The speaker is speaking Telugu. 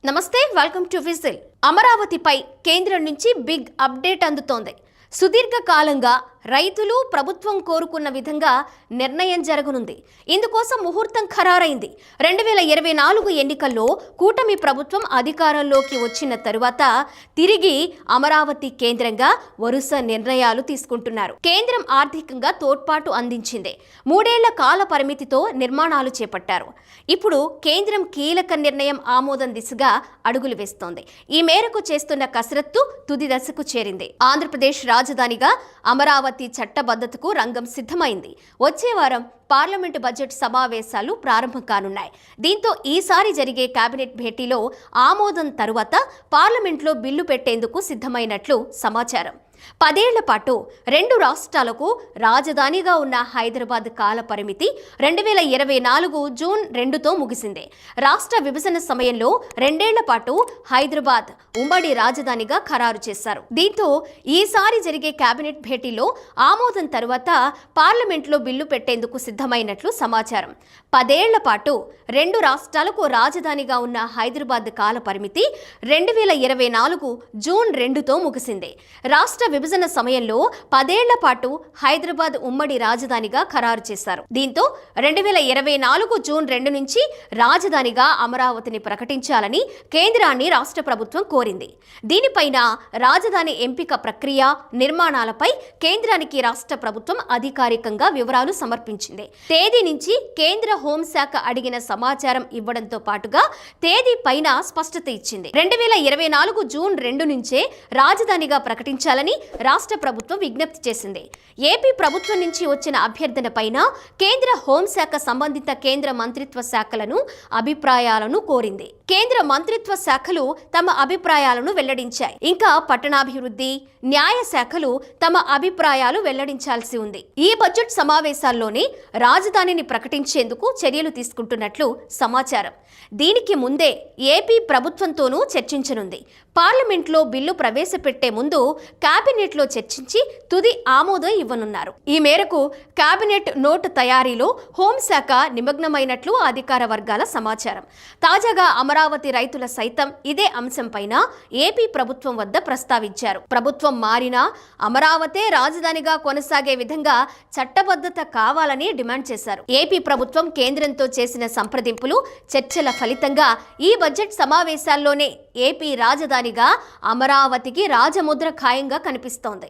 నమస్తే, వెల్కమ్ టు విజిల్. అమరావతిపై కేంద్రం నుంచి బిగ్ అప్డేట్ అందుతోంది. సుదీర్ఘకాలంగా రైతులు ప్రభుత్వం కోరుకున్న విధంగా నిర్ణయం జరగనుంది. ఇందుకోసం ముహూర్తం ఖరారైంది. 2024 ఎన్నికల్లో కూటమి ప్రభుత్వం అధికారంలోకి వచ్చిన తరువాత తిరిగి అమరావతి కేంద్రంగా వరుస నిర్ణయాలు తీసుకుంటున్నారు. కేంద్రం ఆర్థికంగా తోడ్పాటు అందించింది. 3 ఏళ్ల కాల పరిమితితో నిర్మాణాలు చేపట్టారు. ఇప్పుడు కేంద్రం కీలక నిర్ణయం ఆమోదం దిశగా అడుగులు వేస్తోంది. ఈ మేరకు చేస్తున్న కసరత్తు తుది దశకు చేరింది. ఆంధ్రప్రదేశ్ రాజధానిగా అమరావతి చట్టబద్ధతకు రంగం సిద్ధమైంది. వచ్చే వారం పార్లమెంటు బడ్జెట్ సమావేశాలు ప్రారంభం కానున్నాయి. దీంతో ఈసారి జరిగే కేబినెట్ భేటీలో ఆమోదం తరువాత పార్లమెంట్లో బిల్లు పెట్టేందుకు సిద్ధమైనట్లు సమాచారం. 10 ఏళ్ల పాటు 2 రాష్ట్రాలకు రాజధానిగా ఉన్న హైదరాబాద్ కాల పరిమితి 2024 జూన్ 2తో ముగిసింది. రాష్ట్ర విభజన సమయంలో 2 ఏళ్ల పాటు హైదరాబాద్ ఉమ్మడి రాజధానిగా ఖరారు చేశారు. దీంతో ఈసారి జరిగే కేబినెట్ భేటీలో ఆమోదం తరువాత పార్లమెంట్లో బిల్లు పెట్టేందుకు సిద్ధమైనట్లు సమాచారం. 10 ఏళ్ల పాటు 2 రాష్ట్రాలకు రాజధానిగా ఉన్న హైదరాబాద్ కాల పరిమితి 2024 జూన్ 2తో ముగిసింది. రాష్ట్ర విభజన సమయంలో 10 ఏళ్ల పాటు హైదరాబాద్ ఉమ్మడి రాజధానిగా ఖరారు చేశారు. దీంతో 2024 జూన్ 2 నుంచి రాజధానిగా అమరావతిని ప్రకటించాలని కేంద్రాన్ని రాష్ట్ర ప్రభుత్వం కోరింది. దీనిపైన రాజధాని ఎంపిక ప్రక్రియ, నిర్మాణాలపై కేంద్రానికి రాష్ట్ర ప్రభుత్వం అధికారికంగా వివరాలు సమర్పించింది. తేదీ నుంచి కేంద్ర హోంశాఖ అడిగిన సమాచారం ఇవ్వడంతో పాటుగా తేదీ పైన స్పష్టత ఇచ్చింది. 2024 జూన్ 2 నుంచే రాజధానిగా ప్రకటించాలని రాష్ట్ర ప్రభుత్వం విజ్ఞప్తి చేసింది. ఏపీ ప్రభుత్వం నుంచి వచ్చిన అభ్యర్థన పైన కేంద్ర హోంశాఖ సంబంధిత కేంద్ర మంత్రిత్వ శాఖలను అభిప్రాయాలను కోరింది. కేంద్ర మంత్రిత్వ శాఖలు తమ అభిప్రాయాలను వెల్లడించాయి. ఇంకా పట్టణాభివృద్ధి, న్యాయ శాఖలు తమ అభిప్రాయాలు వెల్లడించాల్సి ఉంది. ఈ బడ్జెట్ సమావేశాల్లోనే రాజధానిని ప్రకటించేందుకు చర్యలు తీసుకుంటున్నట్లు సమాచారం. దీనికి ముందే ఏపీ ప్రభుత్వంతోనూ చర్చించనుంది. పార్లమెంట్లో బిల్లు ప్రవేశపెట్టే ముందు కేబినెట్లో చర్చించి తుది ఆమోదం ఇవ్వనున్నారు. ఈ మేరకు కేబినెట్ నోటు తయారీలో హోంశాఖ నిమగ్నమైనట్లు అధికార వర్గాల సమాచారం. తాజాగా అమరావతి రైతుల సైతం ఇదే అంశంపైన ఏపీ ప్రభుత్వం వద్ద ప్రస్తావించారు. ప్రభుత్వం మారినా అమరావతే రాజధానిగా కొనసాగే విధంగా చట్టబద్ధత కావాలని డిమాండ్ చేశారు. ఏపీ ప్రభుత్వం కేంద్రంతో చేసిన సంప్రదింపులు, చర్చల ఫలితంగా ఈ బడ్జెట్ సమావేశాల్లోనే ఏపీ రాజధానిగా అమరావతికి రాజముద్ర ఖాయంగా కనిపిస్తోంది.